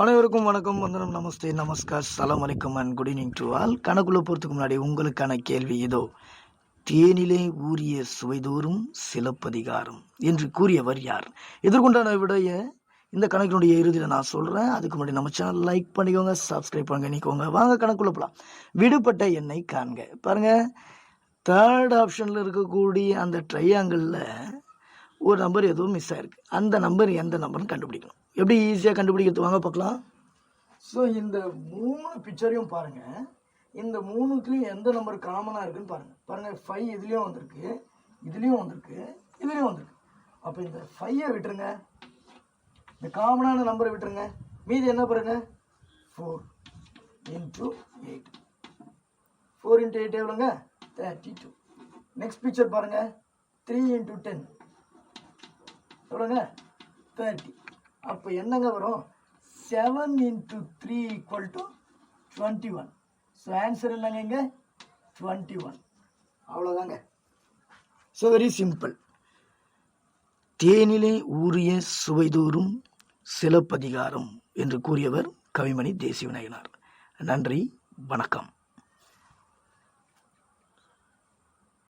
அனைவருக்கும் வணக்கம், வந்தனம், நமஸ்தே, நமஸ்கார், சலாம் அலைக்கும் and good evening to all. கணக்குள்ள போகிறதுக்கு முன்னாடி உங்களுக்கான கேள்வி இதோ. தேனிலே ஊறிய சுவைதோறும் சிலப்பதிகாரம் என்று கூறியவர் யார்? எதிர்கொண்டான விடைய இந்த கணக்கினுடைய இறுதியில் நான் சொல்கிறேன். அதுக்கு முன்னாடி நம்ம சேனல் லைக் பண்ணிக்கோங்க, சப்ஸ்கிரைப் பண்ணிக்கோங்க. வாங்க கணக்குள்ள போகலாம். விடுபட்ட எண்ணை காண்க. பாருங்கள், தேர்ட் ஆப்ஷனில் இருக்கக்கூடிய அந்த ட்ரையாங்கிளில் ஒரு நம்பர் எதுவும் மிஸ் ஆகிருக்கு. அந்த நம்பர் எந்த நம்பர்னு கண்டுபிடிக்கணும். எப்படி ஈஸியாக கண்டுபிடிக்கிறது வாங்க பார்க்கலாம். ஸோ இந்த 3 பிக்சரையும் பாருங்கள். இந்த 3த்துலேயும் எந்த நம்பர் காமனாக இருக்குன்னு பாருங்கள். 5 இதுலேயும் வந்திருக்கு, இதுலேயும் வந்திருக்கு, இதுலேயும் வந்திருக்கு. அப்போ இந்த 5 விட்டுருங்க, இந்த காமனான நம்பரை விட்டுருங்க. மீதி என்ன பாருங்க, 4 × 8. 4 × 8 எவ்வளோங்க? 32. நெக்ஸ்ட் பிக்சர் பாருங்கள், 3 × 10 எவ்வளோங்க? 30. அப்போ என்னங்க வரும்? 7 × 3 = 21. ஸோ ஆன்சர் என்னங்க இங்கே? 21. அவ்வளோதாங்க. So very simple. தேனிலே ஊறிய சுவைதோறும் சிலப்பதிகாரம் என்று கூறியவர் கவிமணி தேசிய விநாயகனார். நன்றி, வணக்கம்.